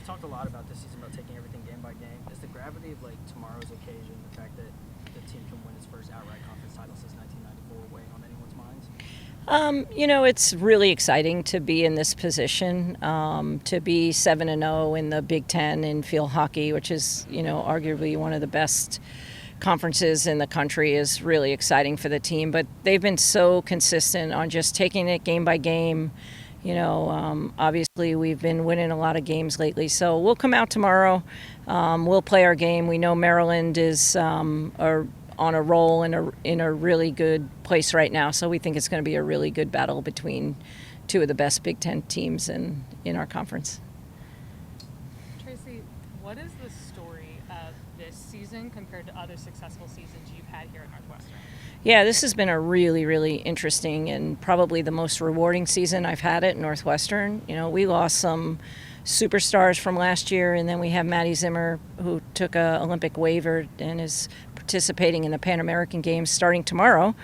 we've talked a lot about this season about taking everything game by game. Is the gravity of tomorrow's occasion, the fact that the team can win its first outright conference title since 1994, weighing on anyone's minds? It's really exciting to be in this position, to be 7-0 in the Big Ten in field hockey, which is, arguably one of the best conferences in the country, is really exciting for the team. But they've been so consistent on just taking it game by game. Obviously we've been winning a lot of games lately, so we'll come out tomorrow. We'll play our game. We know Maryland is on a roll in a really good place right now, so we think it's going to be a really good battle between two of the best Big Ten teams in our conference. Tracey, what is the story of this season compared to other successful seasons you've had here at Northwestern? Yeah, this has been a really, really interesting and probably the most rewarding season I've had at Northwestern. We lost some superstars from last year, and then we have Maddie Zimmer, who took a Olympic waiver and is participating in the Pan American Games starting tomorrow.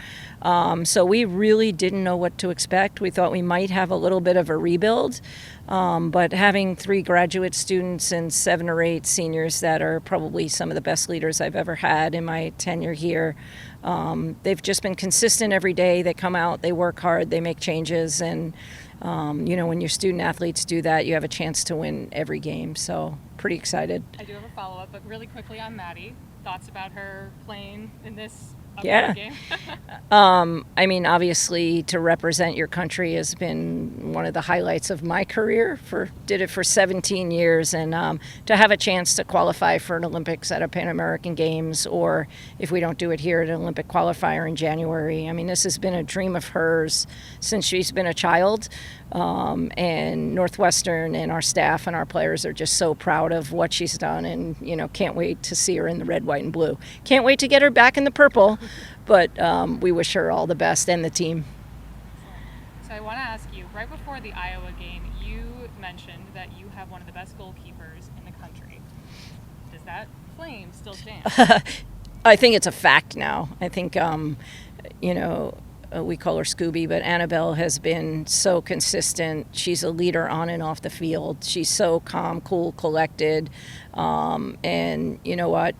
So we really didn't know what to expect. We thought we might have a little bit of a rebuild, but having 3 graduate students and 7 or 8 seniors that are probably some of the best leaders I've ever had in my tenure here, they've just been consistent every day. They come out, they work hard, they make changes, and when your student athletes do that, you have a chance to win every game. So pretty excited. I do have a follow-up, but really quickly on Maddie. Thoughts about her playing in this game? Obviously, to represent your country has been one of the highlights of my career. Did it for 17 years, and to have a chance to qualify for an Olympics at a Pan American Games, or if we don't do it here, at an Olympic qualifier in January. This has been a dream of hers since she's been a child. And Northwestern and our staff and our players are just so proud of what she's done, and can't wait to see her in the red, white, and blue. Can't wait to get her back in the purple, but we wish her all the best, and the team. So I want to ask you, right before the Iowa game, you mentioned that you have one of the best goalkeepers in the country. Does that claim still stand? I think it's a fact now. I think we call her Scooby, but Annabelle has been so consistent. She's a leader on and off the field. She's so calm, cool, collected. And you know what?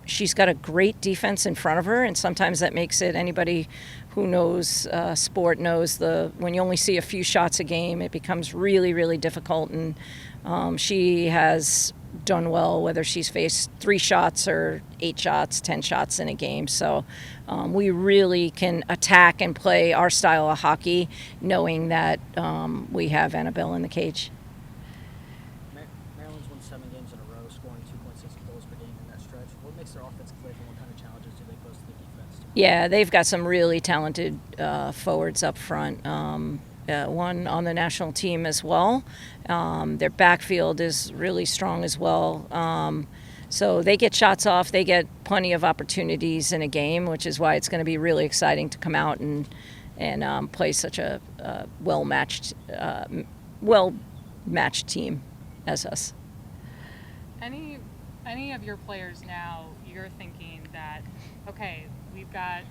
She's got a great defense in front of her, and sometimes that makes it, anybody who knows sport knows, when you only see a few shots a game, it becomes really, really difficult. And she has done well, whether she's faced 3 shots or 8 shots, 10 shots in a game. So we really can attack and play our style of hockey, knowing that we have Annabelle in the cage. Maryland's won 7 games in a row, scoring 2.6 goals per game in that stretch. What makes their offense click, and what kind of challenges do they pose to the defense? Yeah, they've got some really talented forwards up front. One on the national team as well. Their backfield is really strong as well. So they get shots off. They get plenty of opportunities in a game, which is why it's going to be really exciting to come out and play such a well-matched team as us. Any of your players now, you're thinking that, okay, we've got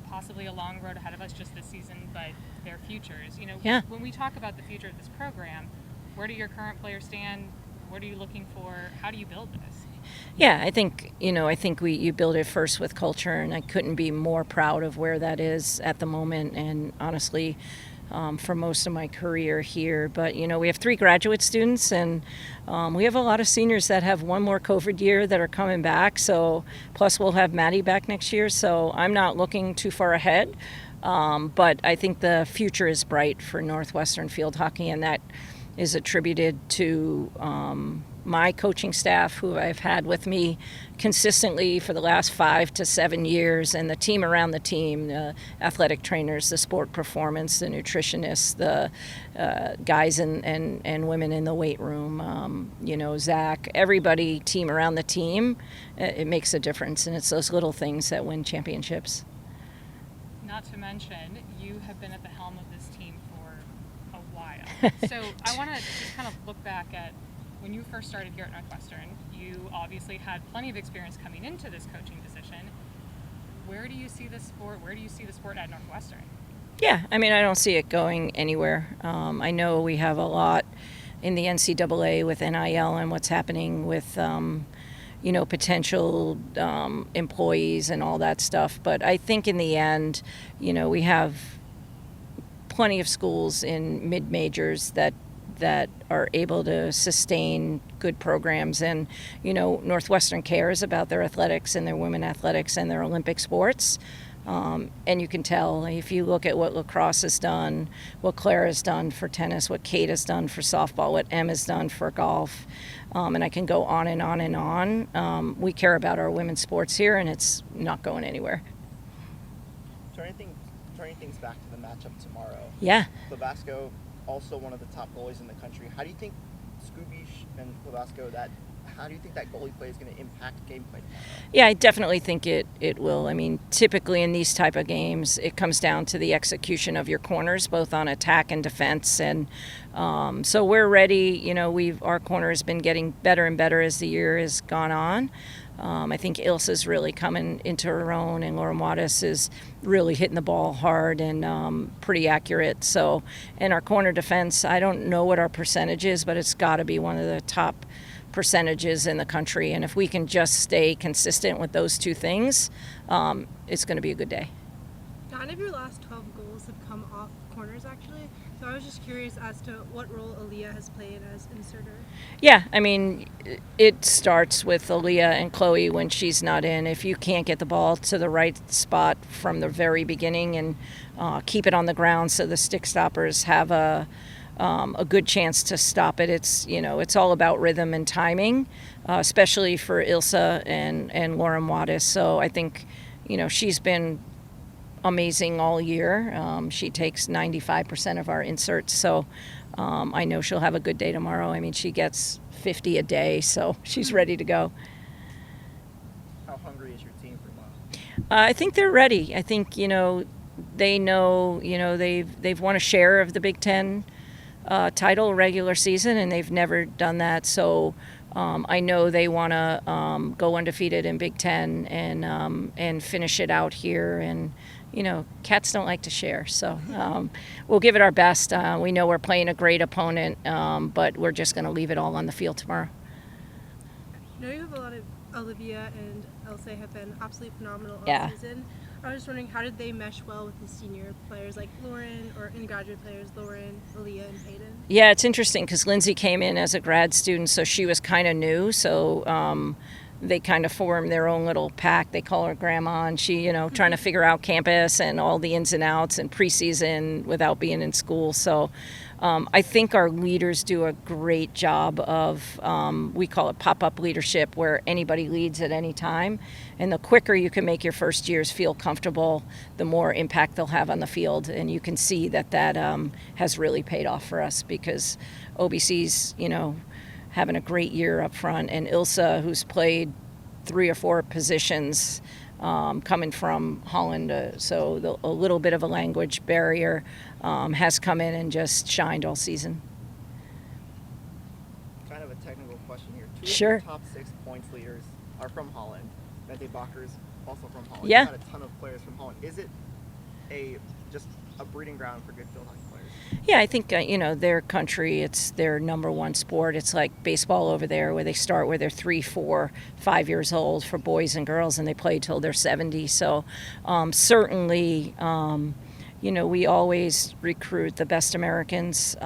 possibly a long road ahead of us just this season, but their futures. Yeah. When we talk about the future of this program, where do your current players stand? What are you looking for? How do you build this? Yeah, I think you build it first with culture, and I couldn't be more proud of where that is at the moment, and honestly, for most of my career here. But we have 3 graduate students, and we have a lot of seniors that have one more COVID year that are coming back. So plus we'll have Maddie back next year. So I'm not looking too far ahead, but I think the future is bright for Northwestern field hockey, and that is attributed to my coaching staff, who I've had with me consistently for the last 5 to 7 years, and the team around the team, the athletic trainers, the sport performance, the nutritionists, the guys and women in the weight room, Zach, everybody, team around the team, it makes a difference, and it's those little things that win championships. Not to mention, you have been at the helm of this team for a while. So I want to just kind of look back at when you first started here at Northwestern. You obviously had plenty of experience coming into this coaching position. Where do you see the sport? Where do you see the sport at Northwestern? Yeah, I don't see it going anywhere. I know we have a lot in the NCAA with NIL and what's happening with potential employees and all that stuff. But I think in the end, we have plenty of schools in mid-majors that are able to sustain good programs. And, Northwestern cares about their athletics and their women athletics and their Olympic sports. And you can tell if you look at what lacrosse has done, what Claire has done for tennis, what Kate has done for softball, what Em has done for golf, and I can go on and on and on. We care about our women's sports here, and it's not going anywhere. Turning things back to the matchup tomorrow. Yeah. Clavasco, also one of the top goalies in the country. How do you think Scoobish and Clavasco, how do you think that goalie play is going to impact gameplay tomorrow? Yeah, I definitely think it will. I mean, typically in these type of games, it comes down to the execution of your corners, both on attack and defense. And so we're ready. Our corner has been getting better and better as the year has gone on. I think Ilsa's really coming into her own, and Laura Wattis is really hitting the ball hard and pretty accurate. So, and our corner defense, I don't know what our percentage is, but it's got to be one of the top percentages in the country. And if we can just stay consistent with those two things, it's going to be a good day. 9 of your last 12 goals have come off corners, actually. So I was just curious as to what role Aaliyah has played as inserter. Yeah, I mean, it starts with Aaliyah and Chloe when she's not in. If you can't get the ball to the right spot from the very beginning and keep it on the ground so the stick stoppers have a good chance to stop it, it's all about rhythm and timing, especially for Ilsa and Lauren Wattis. So I think, she's been amazing all year. She takes 95% of our inserts, so I know she'll have a good day tomorrow. I mean, she gets 50 a day, so she's ready to go. How hungry is your team for tomorrow? I think they're ready. I think, they know, they've won a share of the Big Ten title regular season, and they've never done that. So I know they want to go undefeated in Big Ten and finish it out here. And Cats don't like to share, so we'll give it our best. We know we're playing a great opponent, but we're just going to leave it all on the field tomorrow. I know you have a lot of Olivia and Elsa have been absolutely phenomenal all Yeah. season. I was just wondering, how did they mesh well with the senior players like Lauren, or in graduate players, Lauren, Aaliyah, and Hayden? Yeah, it's interesting because Lindsay came in as a grad student, so she was kind of new. So they kind of formed their own little pack. They call her Grandma, and she, trying to figure out campus and all the ins and outs and preseason without being in school. So I think our leaders do a great job of, we call it pop-up leadership, where anybody leads at any time. And the quicker you can make your first years feel comfortable, the more impact they'll have on the field. And you can see that has really paid off for us, because OBC's, having a great year up front. And Ilsa, who's played 3 or 4 positions, coming from Holland, so a little bit of a language barrier, has come in and just shined all season. Kind of a technical question here. Sure. Two of the top 6 points leaders are from Holland. Bente Bakker's also from Holland. Yeah. You've got a ton of players from Holland. Is it just a breeding ground for good field hockey players? Yeah, I think, their country, it's their number one sport. It's like baseball over there, where they start where they're 3, 4, 5 years old for boys and girls, and they play till they're 70. So certainly, we always recruit the best Americans,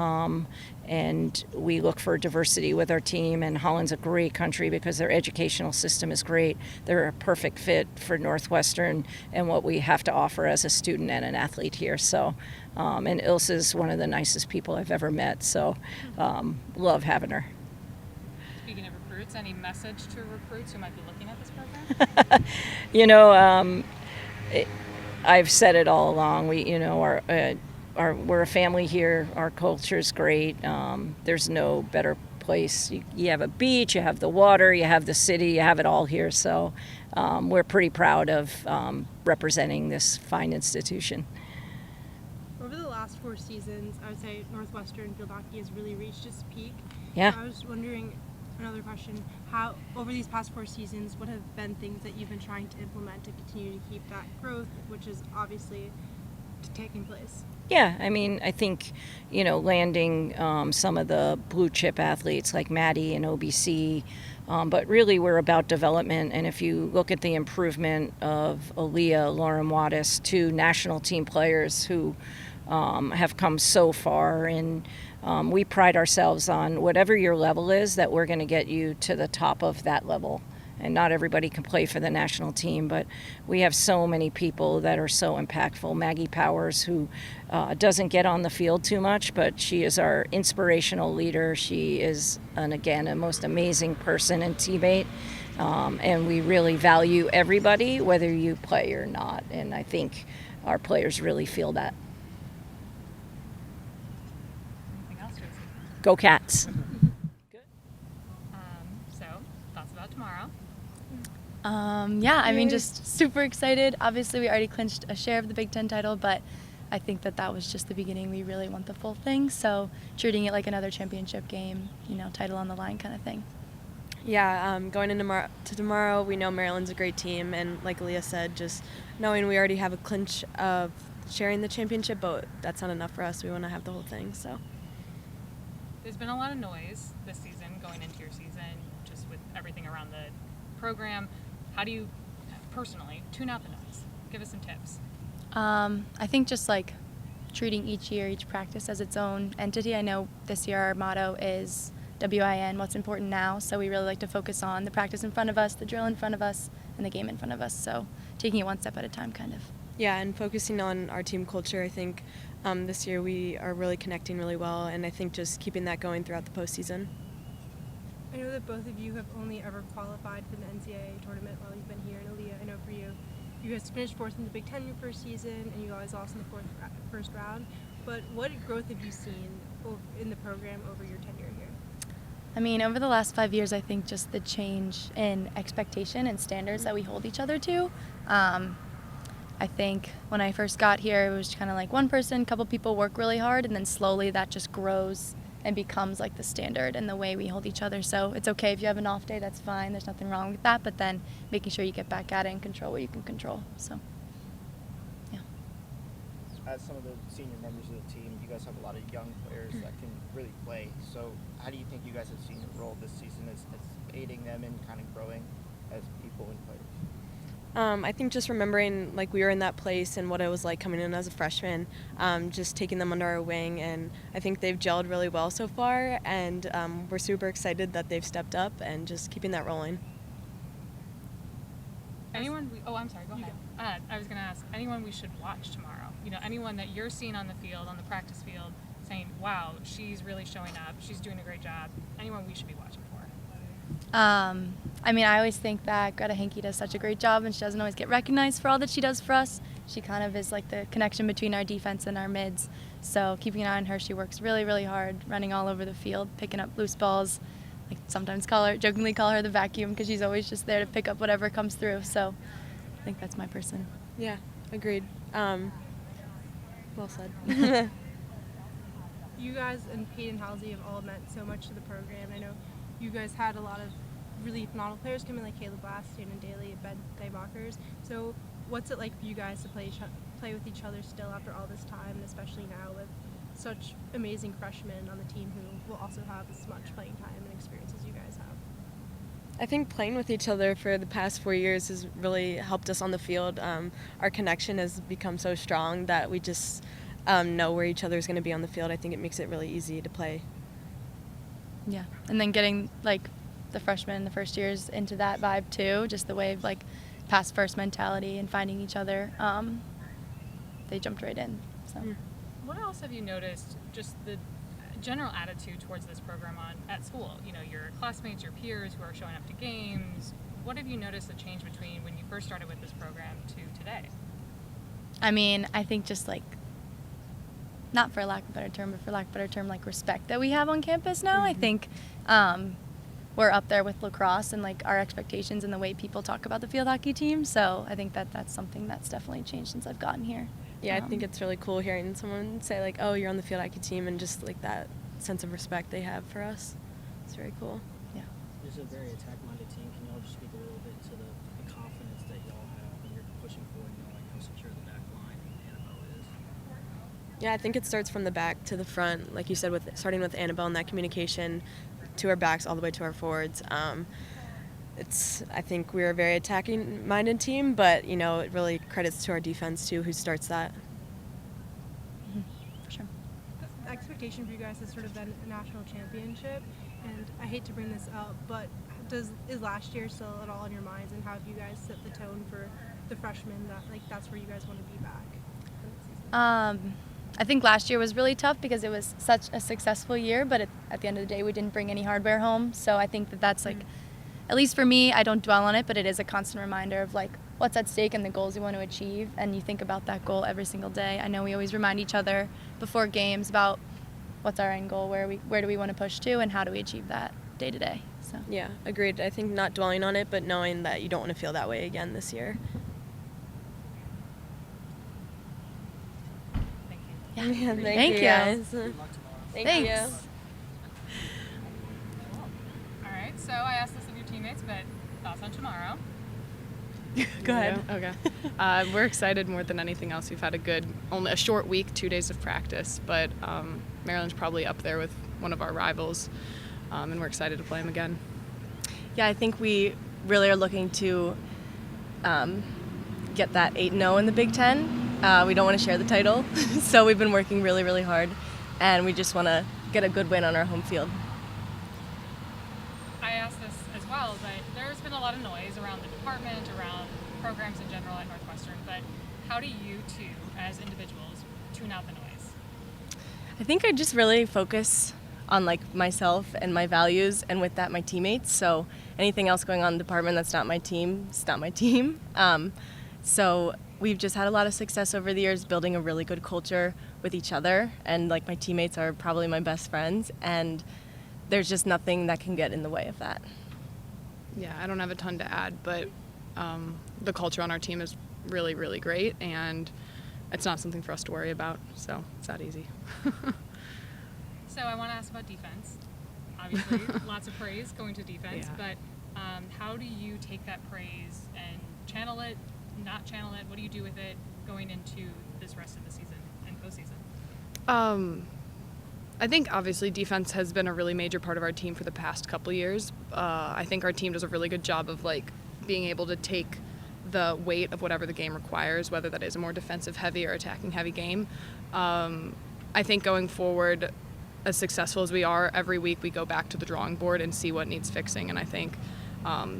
and we look for diversity with our team. And Holland's a great country because their educational system is great. They're a perfect fit for Northwestern and what we have to offer as a student and an athlete here. So, and Ilsa's one of the nicest people I've ever met. So, love having her. Speaking of recruits, any message to recruits who might be looking at this program? I've said it all along. We're a family here. Our culture's great. There's no better place. You have a beach, you have the water, you have the city, you have it all here. So we're pretty proud of representing this fine institution. Over the last 4 seasons, I would say Northwestern field hockey has really reached its peak. Yeah. I was wondering, another question, how over these past 4 seasons, what have been things that you've been trying to implement to continue to keep that growth, which is obviously taking place? Yeah, I mean, I think, landing some of the blue chip athletes like Maddie and OBC, but really we're about development. And if you look at the improvement of Aaliyah, Lauren Wattis, two national team players who have come so far, and we pride ourselves on whatever your level is, that we're going to get you to the top of that level. And not everybody can play for the national team, but we have so many people that are so impactful. Maggie Powers, who doesn't get on the field too much, but she is our inspirational leader. She is, a most amazing person and teammate. And we really value everybody, whether you play or not. And I think our players really feel that. Anything else, Tracey? Go Cats. So, thoughts about tomorrow? Yeah, I mean, just super excited. Obviously, we already clinched a share of the Big Ten title, but I think that was just the beginning. We really want the full thing, so treating it like another championship game, title on the line kind of thing. Yeah, going into tomorrow, we know Maryland's a great team, and like Leah said, just knowing we already have a clinch of sharing the championship, but that's not enough for us. We want to have the whole thing, so. There's been a lot of noise this season going into your season, just with everything around the program. How do you, personally, tune out the noise? Give us some tips. I think just like treating each year, each practice as its own entity. I know this year our motto is WIN, what's important now, so we really like to focus on the practice in front of us, the drill in front of us, and the game in front of us, so taking it one step at a time kind of. Yeah, and focusing on our team culture. I think this year we are really connecting really well, and I think just keeping that going throughout the postseason. I know that both of you have only ever qualified for the NCAA tournament while you've been here. And Aaliyah, I know for you, you guys finished fourth in the Big Ten your first season, and you guys lost in the first round. But what growth have you seen in the program over your tenure here? I mean, over the last 5 years, I think just the change in expectation and standards that we hold each other to. I think when I first got here, it was kind of like one person, couple people work really hard, and then slowly that just grows and becomes like the standard and the way we hold each other. So it's okay if you have an off day, that's fine. There's nothing wrong with that. But then making sure you get back at it and control what you can control. So, yeah. As some of the senior members of the team, you guys have a lot of young players that can really play. So how do you think you guys have seen your role this season as aiding them in kind of growing as people and players? I think just remembering like we were in that place and what it was like coming in as a freshman, just taking them under our wing, and I think they've gelled really well so far, and we're super excited that they've stepped up and just keeping that rolling. I'm sorry, go ahead. I was going to ask, anyone we should watch tomorrow? Anyone that you're seeing on the field, on the practice field, saying, wow, she's really showing up, she's doing a great job. Anyone we should be watching for? I mean, I always think that Greta Henke does such a great job, and she doesn't always get recognized for all that she does for us. She kind of is like the connection between our defense and our mids. So keeping an eye on her, she works really, really hard, running all over the field, picking up loose balls. Like sometimes jokingly call her the vacuum, because she's always just there to pick up whatever comes through. So I think that's my person. Yeah, agreed. Well said. You guys and Peyton Halsey have all meant so much to the program. I know you guys had a lot of really phenomenal players come in, like Caleb Glass, Shannon Daly, and Ben Dybachers. So what's it like for you guys to play with each other still after all this time, and especially now with such amazing freshmen on the team who will also have as much playing time and experience as you guys have? I think playing with each other for the past 4 years has really helped us on the field. Our connection has become so strong that we just know where each other is going to be on the field. I think it makes it really easy to play. Yeah, and then getting like the freshmen, the first years into that vibe too, just the way of like pass first mentality and finding each other. They jumped right in. So. What else have you noticed, just the general attitude towards this program at school? Your classmates, your peers who are showing up to games. What have you noticed the change between when you first started with this program to today? I mean, I think just like, not for lack of a better term, but for lack of a better term, like respect that we have on campus now. I think we're up there with lacrosse and like our expectations and the way people talk about the field hockey team. So I think that's something that's definitely changed since I've gotten here. Yeah, I think it's really cool hearing someone say like, oh, you're on the field hockey team, and just like that sense of respect they have for us. It's very cool. Yeah. It's a very attack-minded team. Can y'all just speak a little bit to the confidence that y'all have when you're pushing forward, like how secure the back line and Annabelle is? Yeah, I think it starts from the back to the front, like you said, with starting with Annabelle and that communication to our backs all the way to our forwards. I think we're a very attacking-minded team, but it really credits to our defense too, who starts that. For sure. The expectation for you guys has sort of been a national championship, and I hate to bring this up, but is last year still at all in your minds, and how have you guys set the tone for the freshmen that that's where you guys want to be back? I think last year was really tough because it was such a successful year, but at the end of the day, we didn't bring any hardware home. So I think that's at least for me, I don't dwell on it, but it is a constant reminder of what's at stake and the goals you want to achieve. And you think about that goal every single day. I know we always remind each other before games about what's our end goal, where do we want to push to, and how do we achieve that day to day. So Yeah, agreed. I think not dwelling on it, but knowing that you don't want to feel that way again this year. yeah. Thank you, guys. Good luck tomorrow. Thank you. Thanks. All right, so I asked this of your teammates, but thoughts on tomorrow? Go ahead. Okay. We're excited more than anything else. We've had only a short week, 2 days of practice, but Maryland's probably up there with one of our rivals, and we're excited to play them again. Yeah, I think we really are looking to get that 8-0 in the Big Ten. We don't want to share the title, so we've been working really, really hard, and we just want to get a good win on our home field. I asked this as well, but there's been a lot of noise around the department, around programs in general at Northwestern, but how do you two, as individuals, tune out the noise? I think I just really focus on myself and my values, and with that my teammates. So anything else going on in the department that's not my team, it's not my team. So we've just had a lot of success over the years building a really good culture with each other, and my teammates are probably my best friends, and there's just nothing that can get in the way of that. Yeah, I don't have a ton to add, but the culture on our team is really, really great, and it's not something for us to worry about, so it's that easy. So I want to ask about defense. Obviously, lots of praise going to defense, Yeah. but how do you take that praise and channel it, not channel it? What do you do with it going into this rest of the season and postseason? I think obviously defense has been a really major part of our team for the past couple years. I think our team does a really good job of being able to take the weight of whatever the game requires, whether that is a more defensive heavy or attacking heavy game. I think going forward, as successful as we are, every week we go back to the drawing board and see what needs fixing, and I think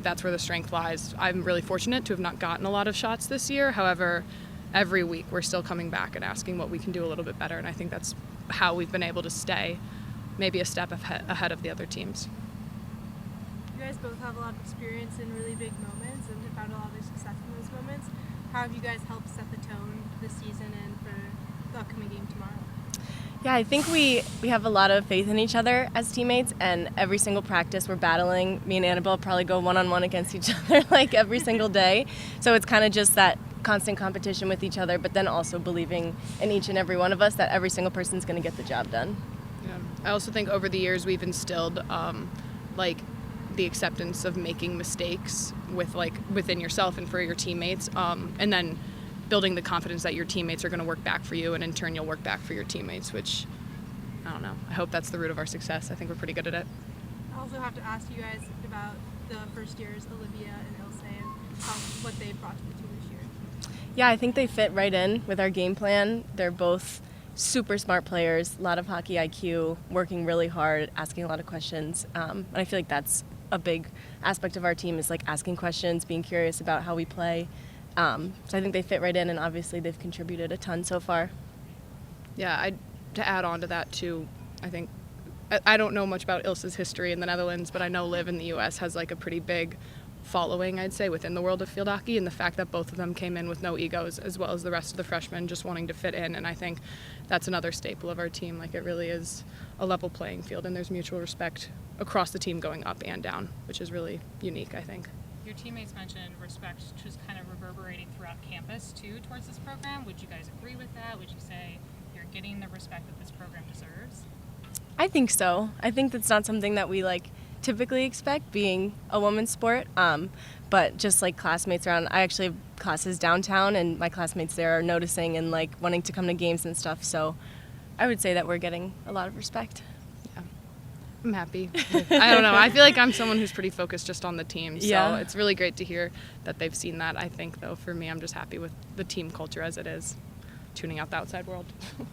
that's where the strength lies. I'm really fortunate to have not gotten a lot of shots this year. However, every week we're still coming back and asking what we can do a little bit better, and I think that's how we've been able to stay maybe a step ahead of the other teams. You guys both have a lot of experience in really big moments and have had a lot of success in those moments. How have you guys helped set the tone this season and for the upcoming game tomorrow? Yeah, I think we have a lot of faith in each other as teammates, and every single practice we're battling. Me and Annabelle probably go one-on-one against each other every single day. So it's kind of just that constant competition with each other, but then also believing in each and every one of us that every single person's going to get the job done. Yeah. I also think over the years we've instilled the acceptance of making mistakes within yourself and for your teammates, and then building the confidence that your teammates are going to work back for you, and in turn you'll work back for your teammates, which, I don't know, I hope that's the root of our success. I think we're pretty good at it. I also have to ask you guys about the first years, Olivia and Ilse, and what they brought to the team this year. Yeah, I think they fit right in with our game plan. They're both super smart players, a lot of hockey IQ, working really hard, asking a lot of questions, and I feel like that's a big aspect of our team, is asking questions, being curious about how we play. So I think they fit right in, and obviously they've contributed a ton so far. Yeah, to add on to that too, I think, I don't know much about Ilse's history in the Netherlands, but I know Liv in the U.S. has a pretty big following, I'd say, within the world of field hockey, and the fact that both of them came in with no egos, as well as the rest of the freshmen just wanting to fit in, and I think that's another staple of our team. It really is a level playing field, and there's mutual respect across the team going up and down, which is really unique, I think. Your teammates mentioned respect just kind of reverberating throughout campus too towards this program. Would you guys agree with that? Would you say you're getting the respect that this program deserves? I think so. I think that's not something that we typically expect being a women's sport. But just like classmates around, I actually have classes downtown, and my classmates there are noticing and like wanting to come to games and stuff. So I would say that we're getting a lot of respect. Yeah. I'm happy. I don't know. I feel like I'm someone who's pretty focused just on the team. So Yeah. it's really great to hear that they've seen that. I think, though, for me, I'm just happy with the team culture as it is, tuning out the outside world.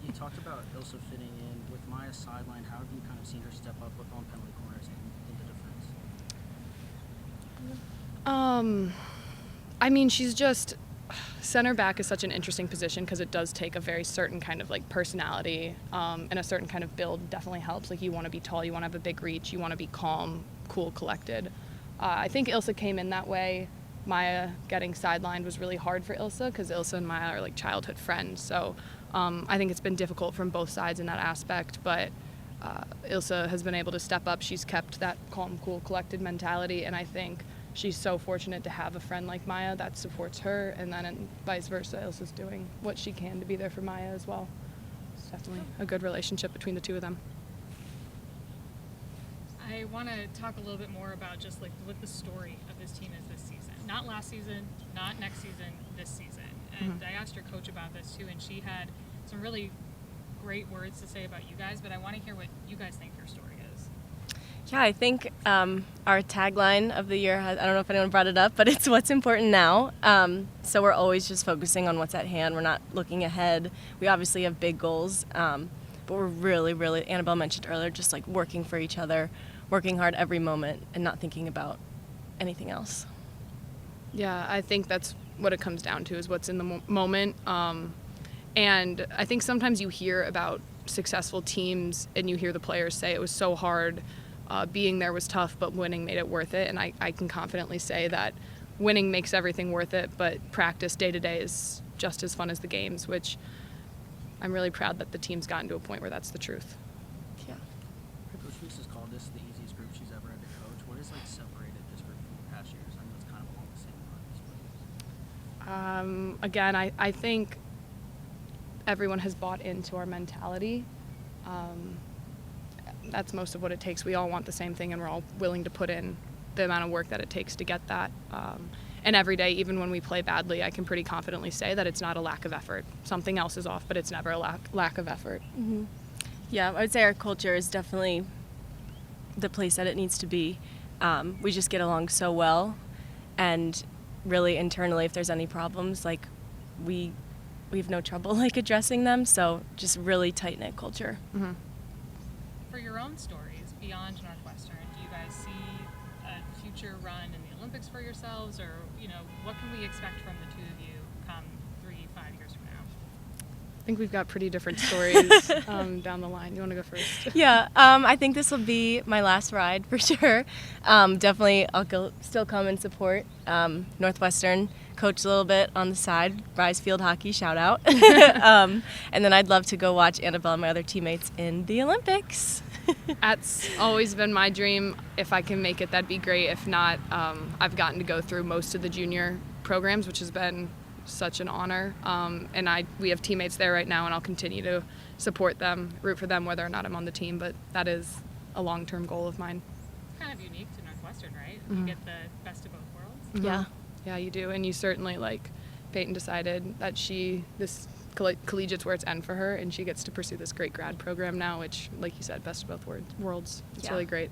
You talked about Ilsa fitting in with Maya's sideline. How have you kind of seen her step up both on penalty corners and in the defense? I mean, she's just center back is such an interesting position because it does take a very certain kind of like personality and a certain kind of build definitely helps. Like you want to be tall, you want to have a big reach, you want to be calm, cool, collected. I think Ilsa came in that way. Maya getting sidelined was really hard for Ilsa because Ilsa and Maya are like childhood friends. So I think it's been difficult from both sides in that aspect, but Ilsa has been able to step up. She's kept that calm, cool, collected mentality, and I think she's so fortunate to have a friend like Maya that supports her, and then and vice versa, Ilsa's doing what she can to be there for Maya as well. It's definitely a good relationship between the two of them. I want to talk a little bit more about just like what the story of this team is this season. Not last season, not next season, this season. And I asked your coach about this too, and she had some really great words to say about you guys, but I want to hear what you guys think your story is. Yeah, I think our tagline of the year, I don't know if anyone brought it up, but it's what's important now. So we're always just focusing on what's at hand. We're not looking ahead. We obviously have big goals, but we're really, really, Annabelle mentioned earlier, just like working for each other, working hard every moment and not thinking about anything else. Yeah, I think that's what it comes down to is what's in the moment. And I think sometimes you hear about successful teams and you hear the players say it was so hard, being there was tough, but winning made it worth it. And I can confidently say that winning makes everything worth it, but practice day to day is just as fun as the games, which I'm really proud that the team's gotten to a point where that's the truth. Yeah. Coach Fuchs has called this the easiest group she's ever had to coach. What has like separated this group from the past years? I know it's kind of along the same lines. Again, I think everyone has bought into our mentality. That's most of what it takes. We all want the same thing, and we're all willing to put in the amount of work that it takes to get that. And every day, even when we play badly, I can pretty confidently say that it's not a lack of effort. Something else is off, but it's never a lack of effort. Mm-hmm. Yeah, I would say our culture is definitely the place that it needs to be. We just get along so well, and really internally, if there's any problems, like we have no trouble like addressing them. So just really tight-knit culture. Mm-hmm. For your own stories beyond Northwestern, do you guys see a future run in the Olympics for yourselves, or what can we expect from the two of you come 3-5 years from now? I think we've got pretty different stories down the line. You want to go first? Yeah, I think this will be my last ride for sure. Definitely, still come and support Northwestern, coach a little bit on the side, Rise Field Hockey, shout out. And then I'd love to go watch Annabelle and my other teammates in the Olympics. That's always been my dream. If I can make it, that'd be great. If not, I've gotten to go through most of the junior programs, which has been such an honor. And we have teammates there right now, and I'll continue to support them, root for them, whether or not I'm on the team. But that is a long-term goal of mine. It's kind of unique to Northwestern, right? Mm-hmm. You get the best of both worlds. Mm-hmm. Yeah. Yeah, you do. And you certainly, Peyton decided that this collegiate's where it's end for her, and she gets to pursue this great grad program now, which, like you said, best of both worlds. It's really great.